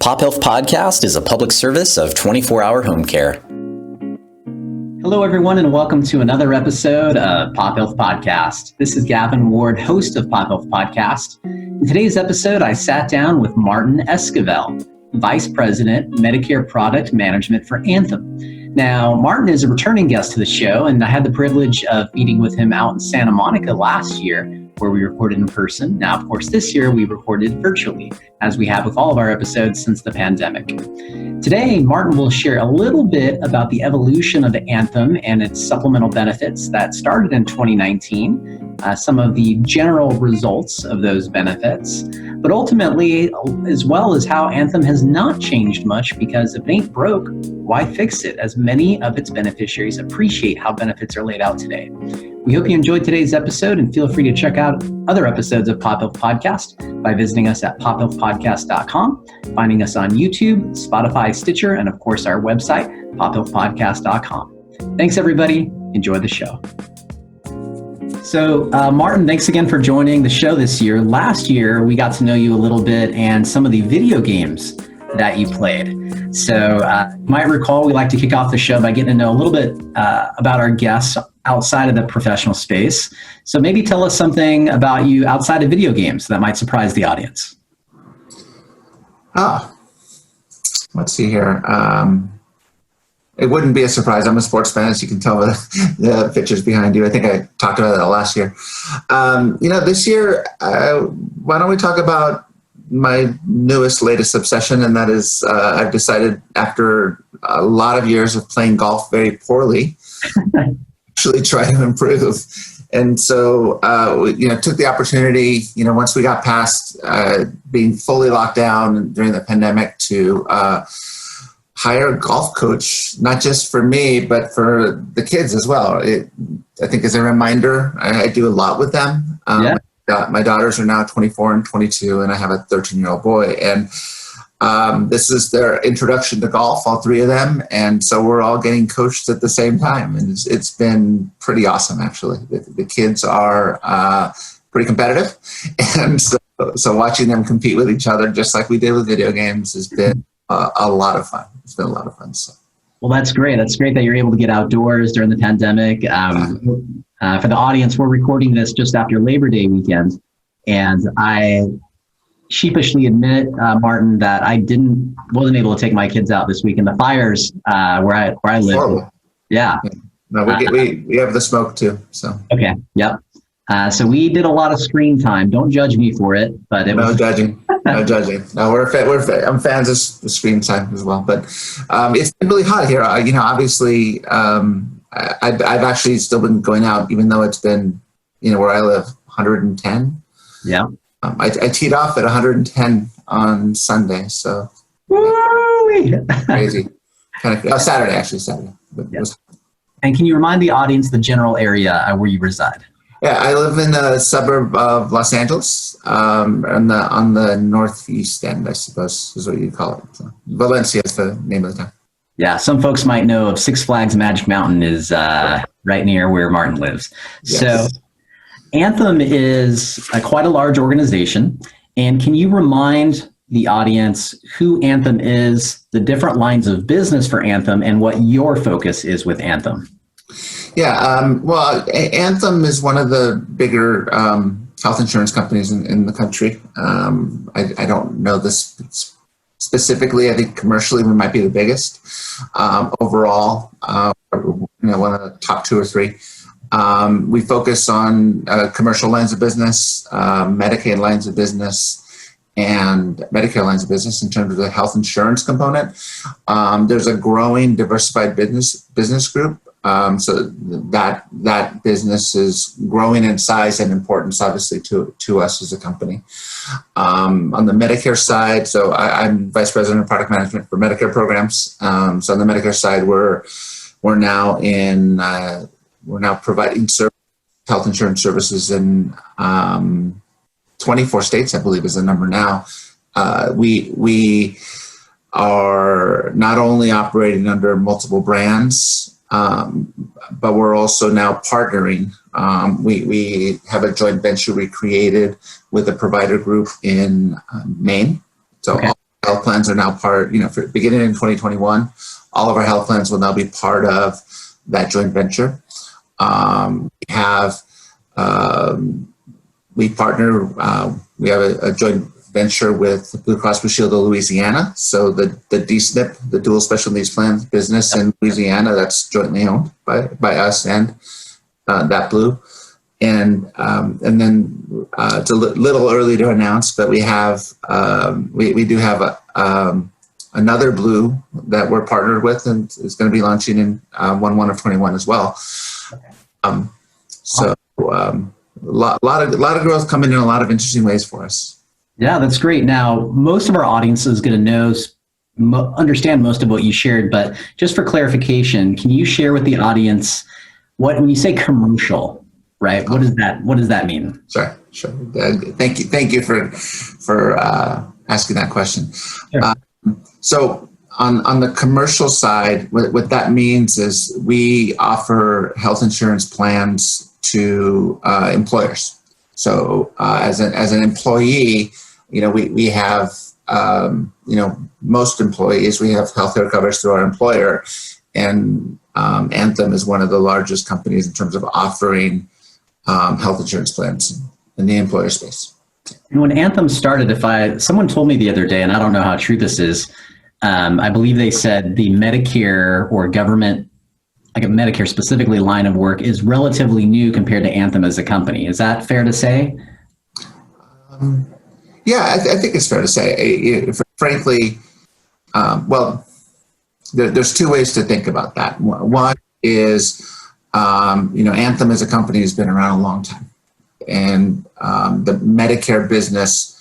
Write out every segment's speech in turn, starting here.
Pop Health Podcast is a public service of 24-hour home care. Hello, everyone, and welcome to another episode of Pop Health Podcast. This is Gavin Ward, host of Pop Health Podcast. In today's episode, I sat down with Martin Esquivel, Vice President, Medicare Product Management for Anthem. Now, Martin is a returning guest to the show, and I had the privilege of meeting with him out in Santa Monica last year, where we recorded in person. Now, of course, this year we recorded virtually, as we have with all of our episodes since the pandemic. Today, Martin will share a little bit about the evolution of Anthem and its supplemental benefits that started in 2019, some of the general results of those benefits, but ultimately, as well as how Anthem has not changed much, because if it ain't broke, why fix it, as many of its beneficiaries appreciate how benefits are laid out today. We hope you enjoyed today's episode, and feel free to check out other episodes of Pop Health Podcast by visiting us at pophealthpodcast.com, finding us on YouTube, Spotify, Stitcher, and of course our website, pophealthpodcast.com. Thanks, everybody. Enjoy the show. So, Martin, thanks again for joining the show this year. Last year, we got to know you a little bit and some of the video games that you played. So, you might recall we like to kick off the show by getting to know a little bit about our guests outside of the professional space. So maybe tell us something about you outside of video games that might surprise the audience. Let's see here. It wouldn't be a surprise. I'm a sports fan, as you can tell by the pictures behind you. I think I talked about that last year. This year, why don't we talk about my latest obsession, and that is I've decided after a lot of years of playing golf very poorly, actually try to improve. And so, took the opportunity, once we got past being fully locked down during the pandemic, to hire a golf coach, not just for me, but for the kids as well. I think as a reminder, I do a lot with them. My daughters are now 24 and 22, and I have a 13-year-old boy. And this is their introduction to golf, all three of them. And so we're all getting coached at the same time. And it's been pretty awesome, actually. The kids are pretty competitive. And so watching them compete with each other, just like we did with video games, has been a lot of fun. It's been a lot of fun. So. Well, that's great. That's great that you're able to get outdoors during the pandemic. For the audience, we're recording this just after Labor Day weekend. And I sheepishly admit, Martin, that I wasn't able to take my kids out this week in the fires where I live. Horrible. Yeah. No, we have the smoke too. So. Okay. Yep. So we did a lot of screen time. Don't judge me for it, but it was no judging. No, I'm fans of the screen time as well. But it's been really hot here. Obviously, I've actually still been going out, even though it's been, where I live, 110. Yeah. I teed off at 110 on Sunday, so crazy. Saturday. But yeah. And can you remind the audience the general area where you reside? Yeah, I live in a suburb of Los Angeles, on the northeast end, I suppose is what you call it. So, Valencia is the name of the town. Yeah, some folks might know of Six Flags Magic Mountain is right near where Martin lives. Yes. So Anthem is quite a large organization. And can you remind the audience who Anthem is, the different lines of business for Anthem, and what your focus is with Anthem? Yeah, well, Anthem is one of the bigger health insurance companies in the country. I don't know this specifically. I think commercially we might be the biggest. Overall, one of the top two or three. We focus on commercial lines of business, Medicaid lines of business, and Medicare lines of business in terms of the health insurance component. There's a growing diversified business group. So that business is growing in size and importance, obviously, to us as a company. On the Medicare side, so I'm Vice President of Product Management for Medicare programs. So on the Medicare side, we're now providing health insurance services in 24 states, I believe is the number now. We are not only operating under multiple brands, but we're also now partnering. We have a joint venture we created with a provider group in Maine. So all health plans are now part, for beginning in 2021, all of our health plans will now be part of that joint venture. We have a joint venture with Blue Cross Blue Shield of Louisiana. So the DSNP, the Dual Special Needs Plan business in Louisiana, that's jointly owned by us and that Blue. And then it's a little early to announce, but we have we do have another Blue that we're partnered with, and it's going to be launching in 1/1 of 21 as well. A lot of growth coming in a lot of interesting ways for us. Yeah, that's great. Now, most of our audience is going to understand most of what you shared, but just for clarification, can you share with the audience when you say commercial, right? What does that mean? Sure. Thank you for asking that question. Sure. So on the commercial side, what that means is we offer health insurance plans to employers. So as an employee, we have most employees, we have healthcare coverage through our employer, and Anthem is one of the largest companies in terms of offering health insurance plans in the employer space. And when Anthem started, someone told me the other day, and I don't know how true this is, I believe they said the Medicare or government, like a Medicare specifically line of work, is relatively new compared to Anthem as a company. Is that fair to say? Yeah, I think it's fair to say. Frankly, there's two ways to think about that. One is, Anthem as a company has been around a long time, and the Medicare business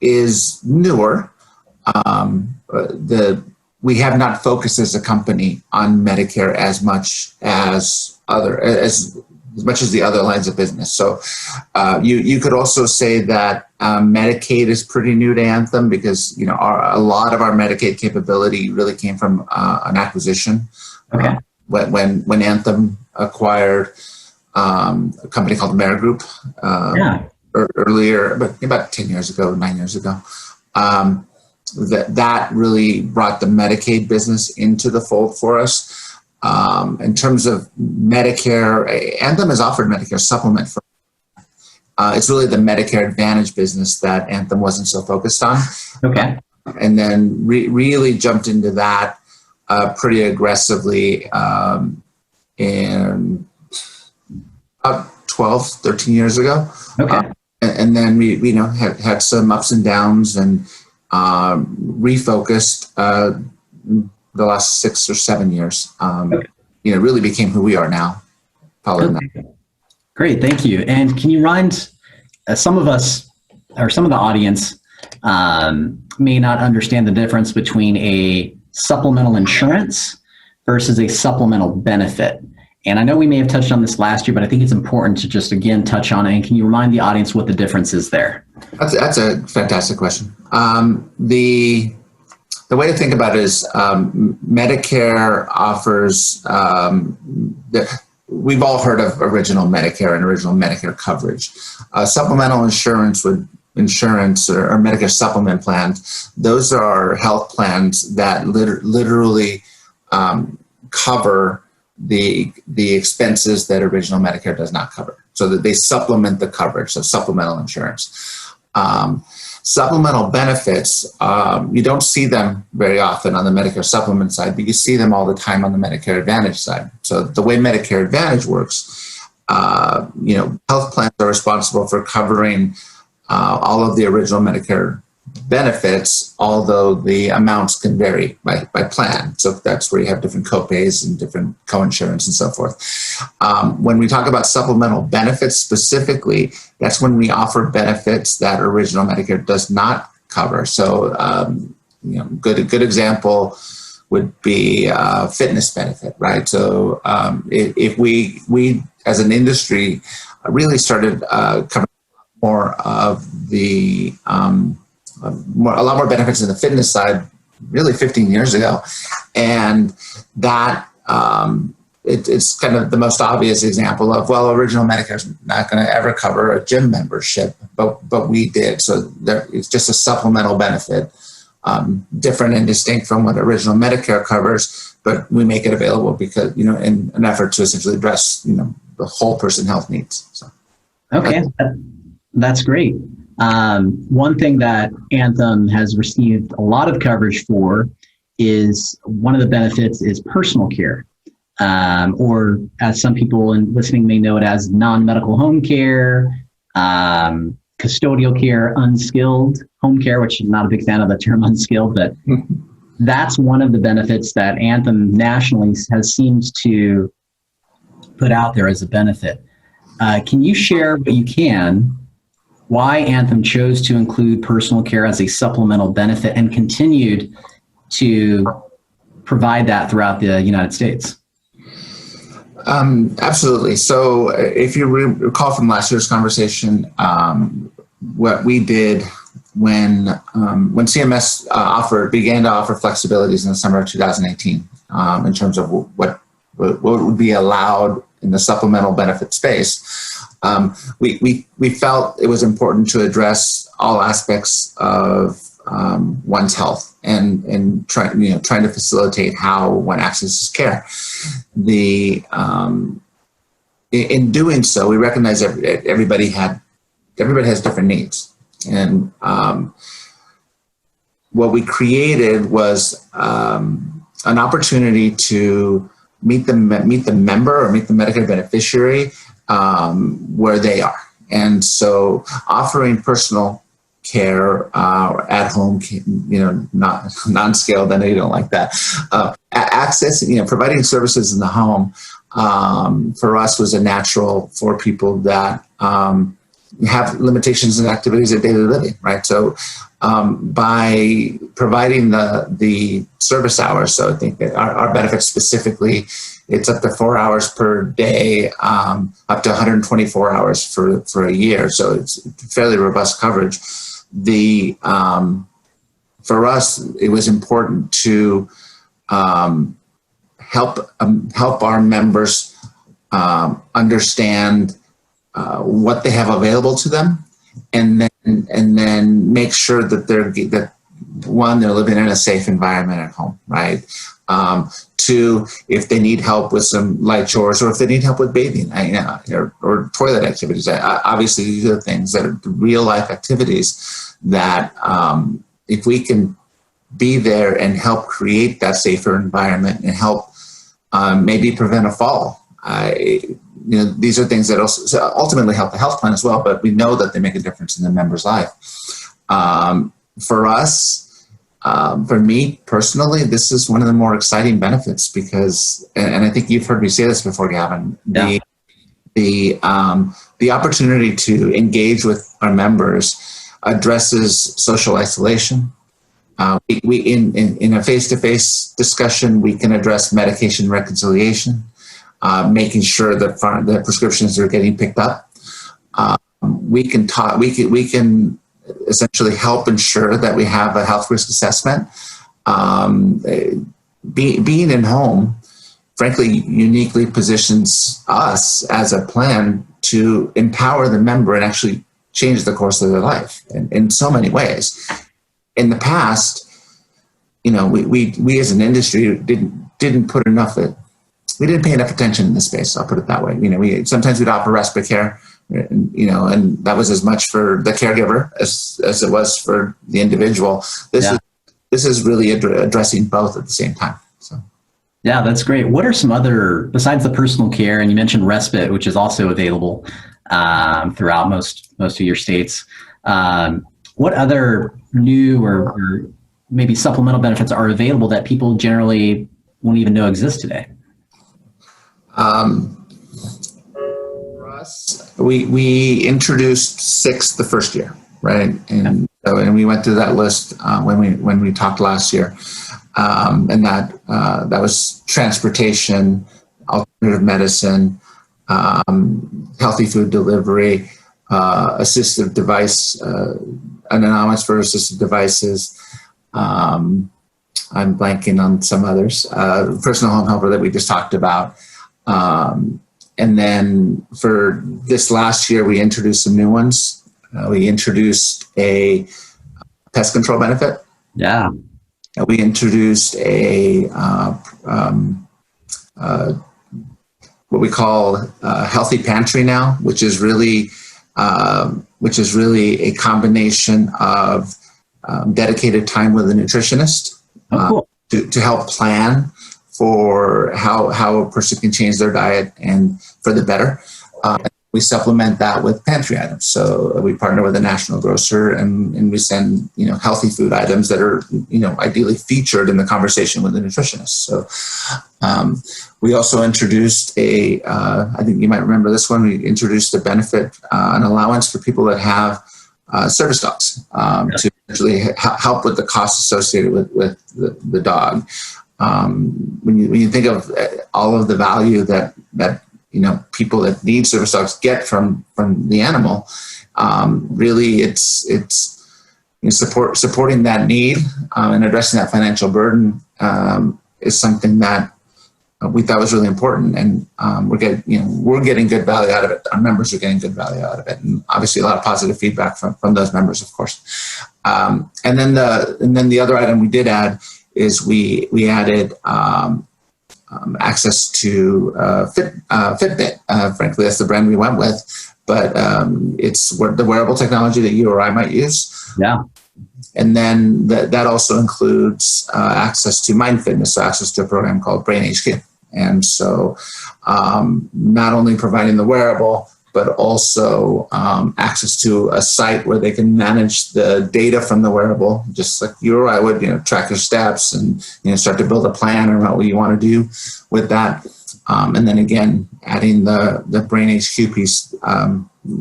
is newer. We have not focused as a company on Medicare as much as the other lines of business. So you could also say that Medicaid is pretty new to Anthem because a lot of our Medicaid capability really came from an acquisition. Okay. When Anthem acquired a company called Amerigroup earlier, but about 9 years ago. That really brought the Medicaid business into the fold for us. In terms of Medicare, Anthem has offered Medicare supplement for. It's really the Medicare Advantage business that Anthem wasn't so focused on. Okay. And then really jumped into that pretty aggressively in about 12, 13 years ago. Okay. And then we had some ups and downs and refocused the last 6 or 7 years. Really became who we are now. Great, thank you. And can you remind some of us, or some of the audience, may not understand the difference between a supplemental insurance versus a supplemental benefit. And I know we may have touched on this last year, but I think it's important to just again touch on it. And can you remind the audience what the difference is there? That's a fantastic question. The way to think about it is Medicare offers, we've all heard of original Medicare and original Medicare coverage. Supplemental insurance or Medicare supplement plans, those are health plans that literally cover the expenses that original Medicare does not cover, so that they supplement the coverage, so supplemental insurance. Supplemental benefits, you don't see them very often on the Medicare supplement side, but you see them all the time on the Medicare Advantage side. So the way Medicare Advantage works, health plans are responsible for covering all of the original Medicare benefits, although the amounts can vary by plan. So that's where you have different copays and different coinsurance and so forth. When we talk about supplemental benefits specifically, that's when we offer benefits that original Medicare does not cover. So, good example would be a fitness benefit, right? So if we as an industry really started covering more of the a lot more benefits in the fitness side really 15 years ago, and that it's kind of the most obvious example of, well, original Medicare is not going to ever cover a gym membership, but we did. So it's just a supplemental benefit, different and distinct from what original Medicare covers, but we make it available because, in an effort to essentially address, the whole person health needs. So. Okay, that's great. One thing that Anthem has received a lot of coverage for is one of the benefits is personal care, or as some people listening may know it as non-medical home care, custodial care, unskilled home care, which I'm not a big fan of the term unskilled, but that's one of the benefits that Anthem nationally seems to put out there as a benefit. Can you share what you can, why Anthem chose to include personal care as a supplemental benefit and continued to provide that throughout the United States? Absolutely. So if you recall from last year's conversation, what we did when CMS began to offer flexibilities in the summer of 2018 in terms of what would be allowed in the supplemental benefit space, we felt it was important to address all aspects of one's health and trying to facilitate how one accesses care. In doing so, we recognize that everybody has different needs, and what we created was an opportunity to meet the member or meet the Medicare beneficiary where they are, and so offering personal care at home, not non-scaled. I know you don't like that. Accessing, providing services in the home for us was a natural for people that have limitations in activities of daily living, right? So by providing the service hours, so I think that our benefits specifically, it's up to 4 hours per day, up to 124 hours for a year. So it's fairly robust coverage. For us, it was important to help our members understand what they have available to them, and then make sure that they're living in a safe environment at home, right? Two, if they need help with some light chores, or if they need help with bathing, or toilet activities. Obviously, these are things that are real life activities that if we can be there and help create that safer environment and help maybe prevent a fall. These are things that also ultimately help the health plan as well, but we know that they make a difference in the member's life. For us, for me personally, this is one of the more exciting benefits because, and I think you've heard me say this before, Gavin, the opportunity to engage with our members addresses social isolation. We in a face-to-face discussion, we can address medication reconciliation, making sure that the prescriptions are getting picked up. We can essentially help ensure that we have a health risk assessment. Being in home, frankly, uniquely positions us as a plan to empower the member and actually change the course of their life in so many ways. In the past, we as an industry didn't put enough. We didn't pay enough attention in this space. I'll put it that way. Sometimes we'd offer respite care, and that was as much for the caregiver as it was for the individual. This is really addressing both at the same time. So. Yeah, that's great. What are some other, besides the personal care, and you mentioned respite, which is also available throughout most of your states, what other new or maybe supplemental benefits are available that people generally won't even know exist today? For us, we introduced 6 the first year, right? And we went through that list when we talked last year, and that was transportation, alternative medicine, healthy food delivery, assistive device, an allowance for assistive devices. I'm blanking on some others. Personal home helper that we just talked about. And then for this last year, we introduced some new ones. We introduced a pest control benefit. Yeah. We introduced a what we call healthy pantry now, which is really a combination of dedicated time with a nutritionist to help plan for how a person can change their diet and for the better. We supplement that with pantry items. So we partner with a national grocer and we send, healthy food items that are, ideally featured in the conversation with the nutritionist. So we also introduced I think you might remember this one, we introduced a benefit, an allowance for people that have service dogs to actually help with the costs associated with the dog. When you think of all of the value that people that need service dogs get from the animal, really it's supporting that need and addressing that financial burden is something that we thought was really important, and we're getting good value out of it. Our members are getting good value out of it, and obviously a lot of positive feedback from those members, of course. And then the other item we did add is we added access to Fitbit. Frankly, that's the brand we went with, but it's the wearable technology that you or I might use. Yeah. And then that also includes access to Mind Fitness, so access to a program called Brain HQ. And so not only providing the wearable, but also access to a site where they can manage the data from the wearable, just like you or I would, track your steps and start to build a plan around what you want to do with that. And then again, adding the Brain HQ piece,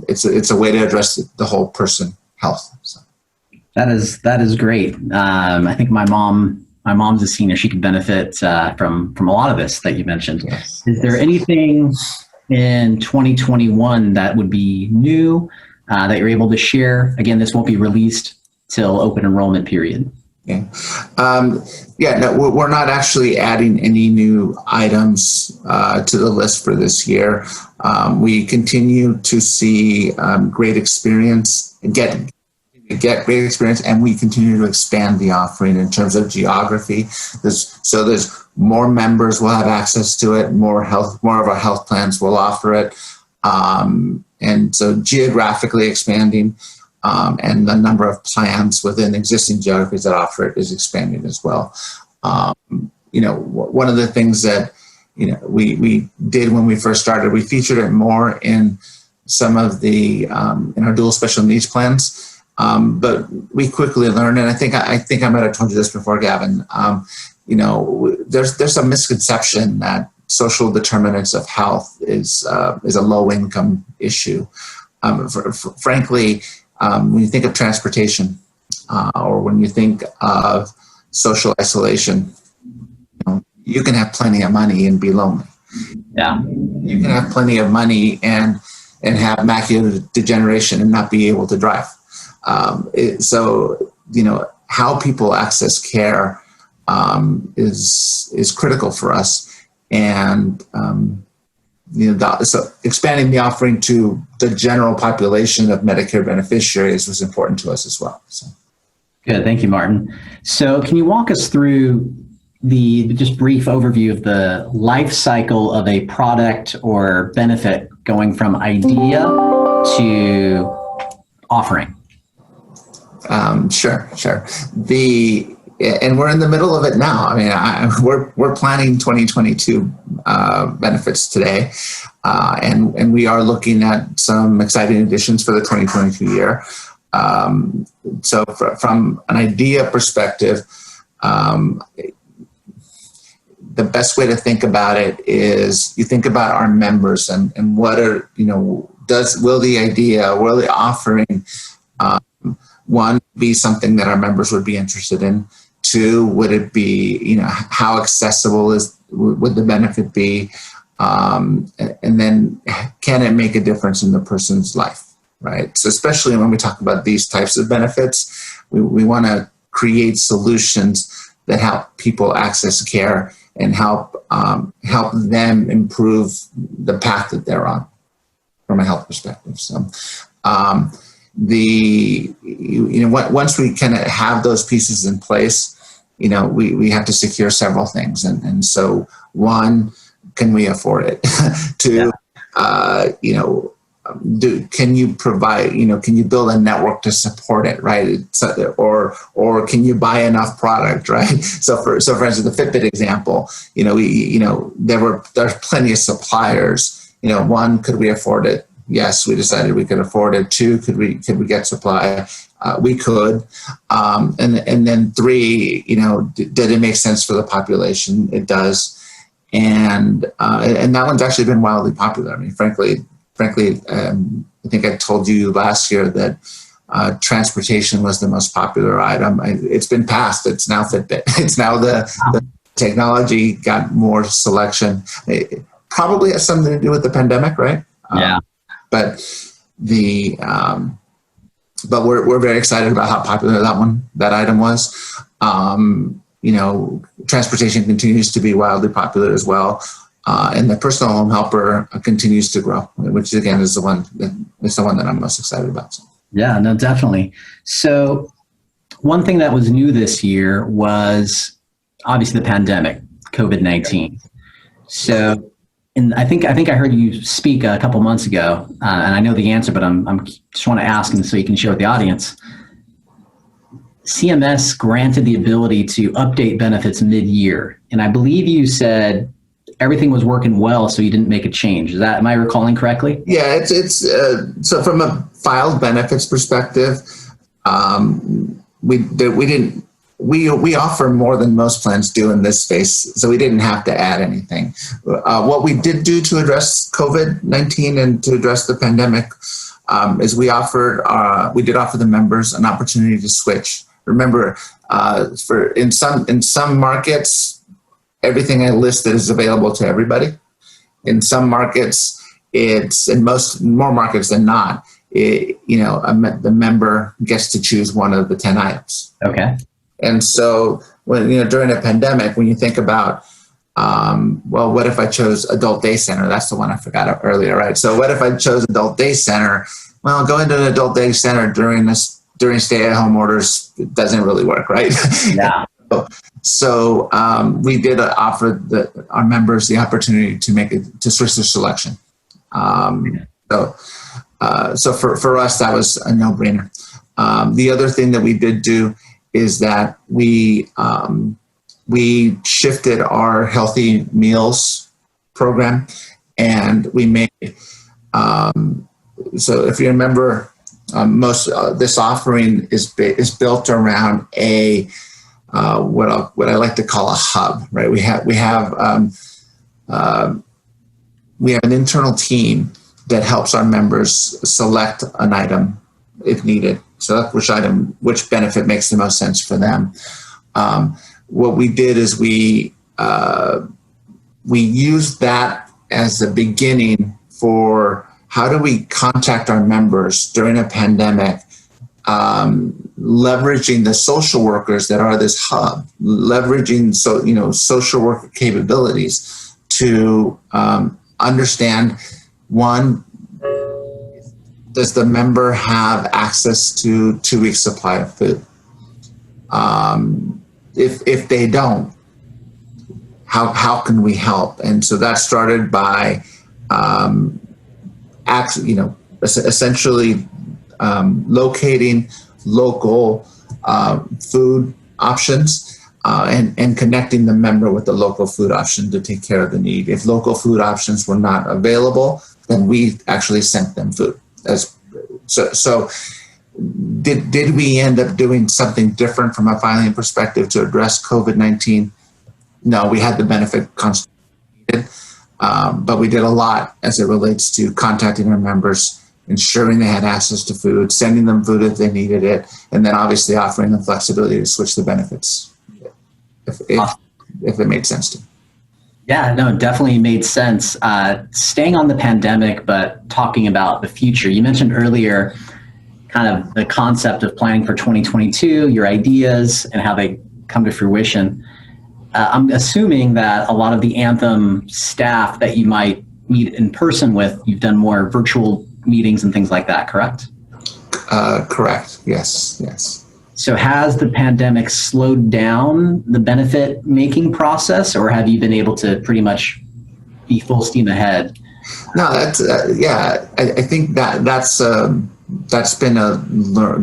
it's a way to address the whole person health. So. That is great. I think my mom's a senior. She could benefit from a lot of this that you mentioned. Yes. Is there anything in 2021 that would be new that you're able to share? Again, this won't be released till open enrollment period. Yeah. No, we're not actually adding any new items to the list for this year. We continue to see great experience, get great experience, and we continue to expand the offering in terms of geography. There's more members will have access to it, more of our health plans will offer it. And so geographically expanding, and the number of plans within existing geographies that offer it is expanding as well. One of the things that, we did when we first started, we featured it more in some of the, in our dual special needs plans. But we quickly learned, and I think I might have told you this before, Gavin. There's some misconception that social determinants of health is a low income issue. Frankly, when you think of transportation, or when you think of social isolation, you can have plenty of money and be lonely. Yeah, you can have plenty of money and have macular degeneration and not be able to drive. So how people access care is critical for us, and so expanding the offering to the general population of Medicare beneficiaries was important to us as well. So. Good, thank you, Martin. So can you walk us through the just brief overview of the life cycle of a product or benefit going from idea to offering? Sure. And we're in the middle of it now. I mean, we're planning 2022 benefits today, and we are looking at some exciting additions for the 2022 year. So from an idea perspective, the best way to think about it is you think about our members and what are, will the offering, one, be something that our members would be interested in? Two, would it be, how accessible would the benefit be? And then can it make a difference in the person's life, right? So especially when we talk about these types of benefits, we want to create solutions that help people access care and help them improve the path that they're on from a health perspective. So once we kind of have those pieces in place, we have to secure several things. And so one, can we afford it? Two, can you provide, can you build a network to support it, right? Or can you buy enough product, right? So for instance, the Fitbit example, there's plenty of suppliers. One, could we afford it? Yes, we decided we could afford it. Two, could we get supply? We could. And then three, did it make sense for the population? It does. And that one's actually been wildly popular. I mean, frankly, I think I told you last year that transportation was the most popular item. It's been passed. It's now Fitbit. It's now the technology got more selection. It probably has something to do with the pandemic, right? Yeah. But we're very excited about how popular that item was. Transportation continues to be wildly popular as well. And the personal home helper continues to grow, which again is the one that I'm most excited about. Yeah, no, definitely. So one thing that was new this year was obviously the pandemic, COVID-19. So, and I think I heard you speak a couple months ago, and I know the answer, but I'm just want to ask, and so you can share with the audience. CMS granted the ability to update benefits mid-year, and I believe you said everything was working well, so you didn't make a change. Am I recalling correctly? Yeah, it's so from a filed benefits perspective, we offer more than most plans do in this space, so we didn't have to add anything. What we did do to address COVID-19 and to address the pandemic is we did offer the members an opportunity to switch. Remember, in some markets, everything I listed is available to everybody. In some markets, more markets than not, the member gets to choose one of the 10 items. Okay. And so when, during a pandemic, when you think about, what if I chose adult day center? That's the one I forgot earlier, right? So what if I chose adult day center? Well, going to an adult day center during stay-at-home orders doesn't really work, right? Yeah. So we did offer our members the opportunity to switch their selection. So for us, that was a no-brainer. The other thing that we did do is that we shifted our healthy meals program, and we made so if you remember, this offering is built around what I like to call a hub, right? We have an internal team that helps our members select an item if needed. So which benefit makes the most sense for them. What we did is we used that as the beginning for how do we contact our members during a pandemic, leveraging the social workers that are this hub, leveraging social worker capabilities to understand, one, does the member have access to 2 weeks supply of food? If they don't, how can we help? And so that started by essentially locating local food options and connecting the member with the local food option to take care of the need. If local food options were not available, then we actually sent them food. So did we end up doing something different from a filing perspective to address COVID-19? No, we had the benefit constantly, but we did a lot as it relates to contacting our members, ensuring they had access to food, sending them food if they needed it, and then obviously offering them flexibility to switch the benefits if it made sense to them. Yeah, no, it definitely made sense. Staying on the pandemic, but talking about the future. You mentioned earlier kind of the concept of planning for 2022, your ideas and how they come to fruition. I'm assuming that a lot of the Anthem staff that you might meet in person with, you've done more virtual meetings and things like that, correct? Correct. Yes. So has the pandemic slowed down the benefit making process, or have you been able to pretty much be full steam ahead? No, that's I think that's been a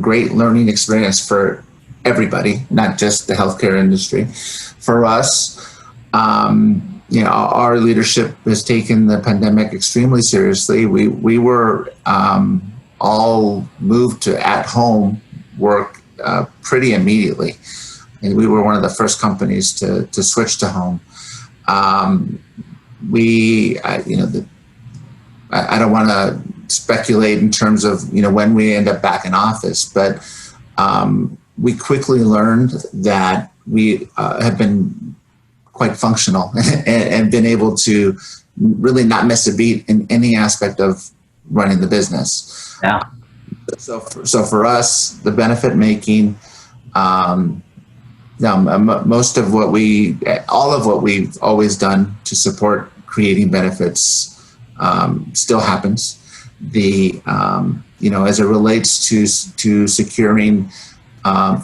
great learning experience for everybody, not just the healthcare industry. For us, our leadership has taken the pandemic extremely seriously. We were all moved to at-home work pretty immediately, and we were one of the first companies to switch to home. I don't want to speculate in terms of when we end up back in office, but we quickly learned that we have been quite functional and been able to really not miss a beat in any aspect of running the business. Yeah. So for us, the benefit making, most of what all of what we've always done to support creating benefits still happens. As it relates to securing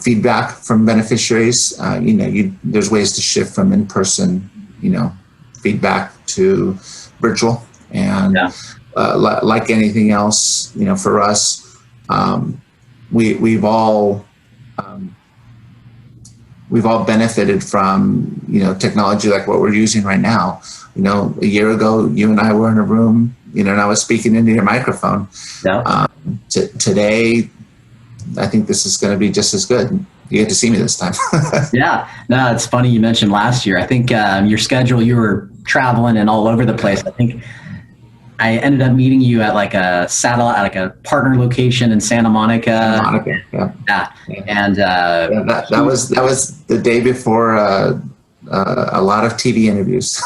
feedback from beneficiaries, there's ways to shift from in-person, feedback to virtual, and like anything else, for us, we've all benefited from technology like what we're using right now. A year ago, you and I were in a room, and I was speaking into your microphone. Yeah. Today, I think this is going to be just as good. You get to see me this time. Yeah. No, it's funny you mentioned last year. I think your schedule, you were traveling and all over the place. I think I ended up meeting you at like a satellite, like a partner location in Santa Monica. Yeah. And that was the day before a lot of TV interviews.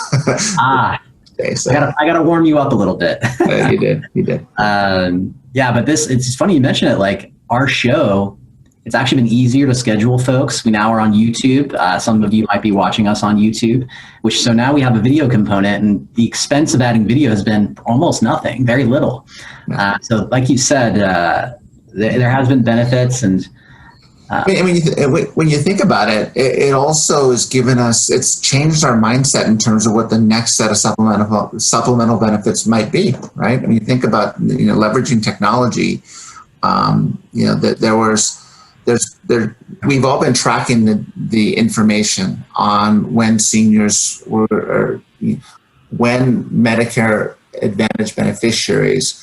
So. I gotta warm you up a little bit. You did. But it's funny you mention it. Like our show, it's actually been easier to schedule, folks. We now are on YouTube. Some of you might be watching us on YouTube, so now we have a video component, and the expense of adding video has been almost nothing, very little. So like you said, there has been benefits, and when you think about it, it also has it's changed our mindset in terms of what the next set of supplemental benefits might be, right? I mean, you think about leveraging technology. We've all been tracking the information on when seniors when Medicare Advantage beneficiaries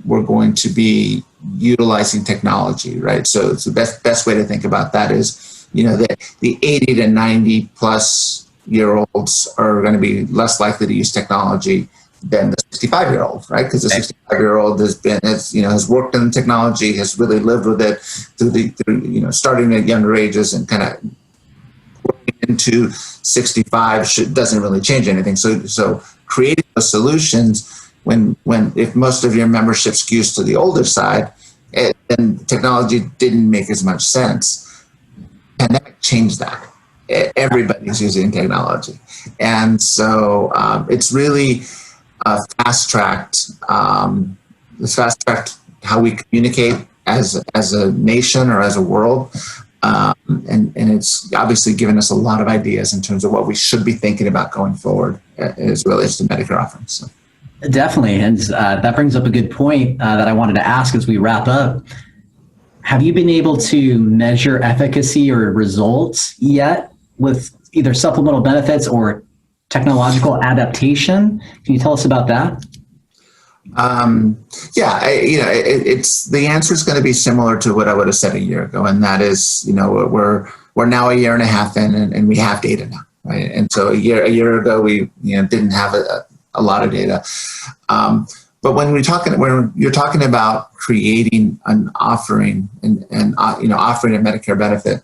were going to be utilizing technology, right? So it's the best way to think about that is, the 80 to 90 plus year olds are going to be less likely to use technology than the 65-year-old, right? Because the 65-year-old has worked in technology, has really lived with it through starting at younger ages and kind of going into 65 doesn't really change anything. So creating those solutions if most of your membership skews to the older side, then technology didn't make as much sense. Pandemic changed that. Everybody's using technology, and so it's really fast-tracked. It's fast-tracked how we communicate as a nation or as a world, and it's obviously given us a lot of ideas in terms of what we should be thinking about going forward as it relates to Medicare offerings. So. Definitely, and that brings up a good point that I wanted to ask as we wrap up. Have you been able to measure efficacy or results yet with either supplemental benefits or technological adaptation? Can you tell us about that? It's the answer is going to be similar to what I would have said a year ago, and that is, we're now a year and a half in, and we have data now, right? And so a year ago, we didn't have a lot of data. But when you're talking about creating an offering and offering a Medicare benefit,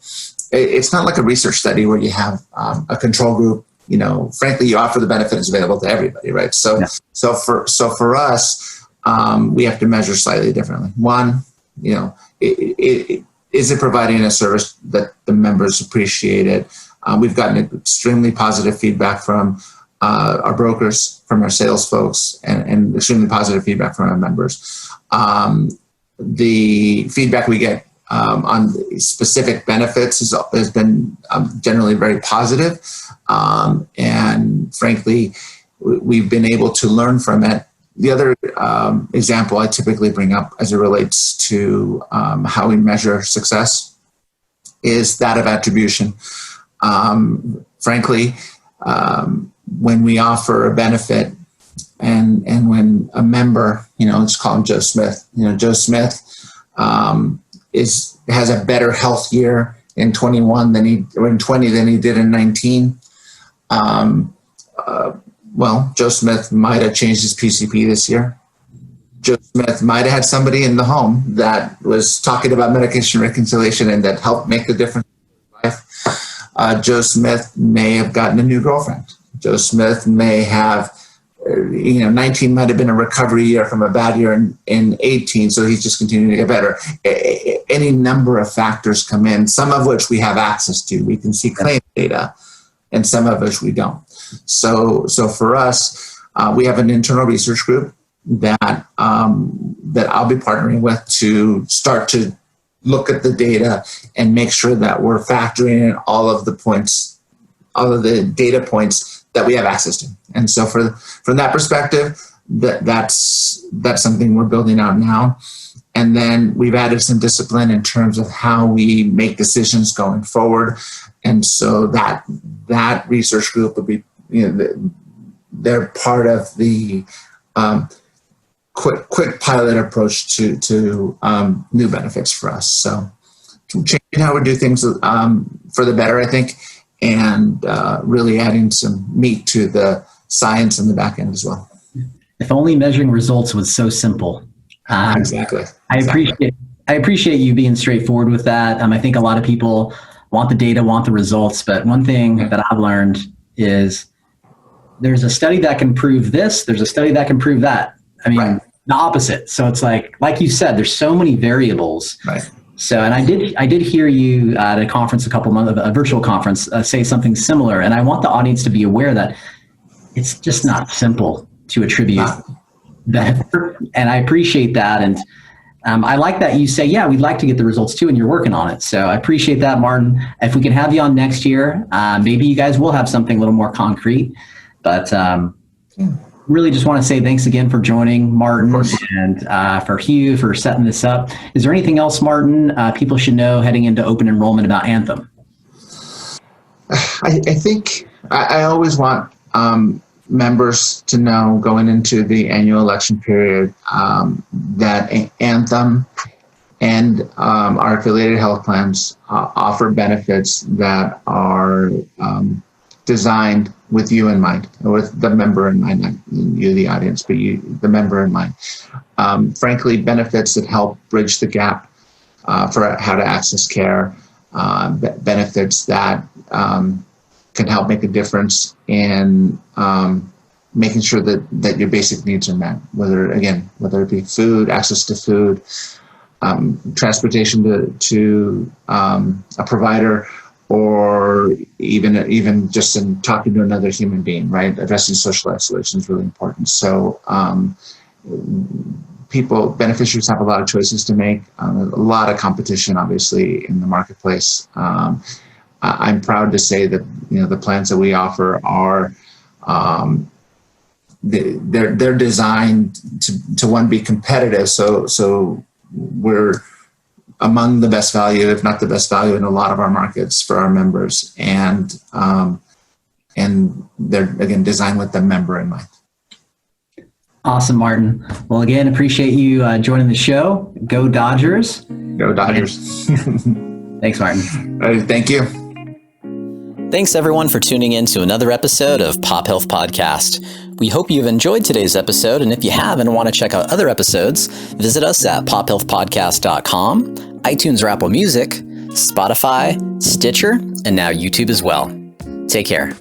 it's not like a research study where you have a control group. Frankly, you offer the benefit is available to everybody, right? So for us, we have to measure slightly differently. One, is it providing a service that the members appreciated? We've gotten extremely positive feedback from our brokers, from our sales folks, and extremely positive feedback from our members. The feedback we get on specific benefits has been generally very positive. And frankly, we've been able to learn from it. The other example I typically bring up as it relates to how we measure success is that of attribution. Frankly, when we offer a benefit and when a member, let's call him Joe Smith, Joe Smith has a better health year in 21 or in 20 than he did in 19. Well, Joe Smith might have changed his PCP this year. Joe Smith might have had somebody in the home that was talking about medication reconciliation and that helped make the difference in his life. Joe Smith may have gotten a new girlfriend. Joe Smith may have, 19 might have been a recovery year from a bad year in 18, so he's just continuing to get better. Any number of factors come in, some of which we have access to. We can see claim data, and some of which we don't. So for us, we have an internal research group that I'll be partnering with to start to look at the data and make sure that we're factoring in all of the data points that we have access to. And so from that perspective, that's something we're building out now. And then we've added some discipline in terms of how we make decisions going forward. And so that research group will be, they're part of the quick pilot approach to new benefits for us. So changing how we do things for the better, I think, and really adding some meat to the science in the back end as well. If only measuring results was so simple. Exactly. I appreciate you being straightforward with that. I think a lot of people want the data, want the results, but one thing that I've learned is there's a study that can prove this, there's a study that can prove that. The opposite. So it's like you said, there's so many variables. Right. So, and I did hear you at a conference a virtual conference, say something similar. And I want the audience to be aware that it's just not simple to attribute that. And I appreciate that. And I like that you say, yeah, we'd like to get the results too, and you're working on it. So I appreciate that, Martin. If we can have you on next year, maybe you guys will have something a little more concrete. But really just want to say thanks again for joining, Martin, and for Hugh for setting this up. Is there anything else, Martin, people should know heading into open enrollment about Anthem? I think I always want members to know going into the annual election period that Anthem and our affiliated health plans offer benefits that are designed with you in mind, or with the member in mind, not you, the audience, but you, the member in mind. Frankly, benefits that help bridge the gap for how to access care, benefits that can help make a difference in making sure that your basic needs are met, whether it be food, access to food, transportation to a provider, or even just in talking to another human being, right? Addressing social isolation is really important. So beneficiaries have a lot of choices to make, a lot of competition, obviously, in the marketplace. I'm proud to say that the plans that we offer are they're designed to be competitive. So we're among the best value, if not the best value, in a lot of our markets for our members, and they're again designed with the member in mind. Awesome, Martin. Well, again, appreciate you joining the show. Go Dodgers! Go Dodgers! Thanks, Martin. All right, thank you. Thanks everyone for tuning in to another episode of Pop Health Podcast. We hope you've enjoyed today's episode, and if you have and want to check out other episodes, visit us at pophealthpodcast.com, iTunes or Apple Music, Spotify, Stitcher, and now YouTube as well. Take care.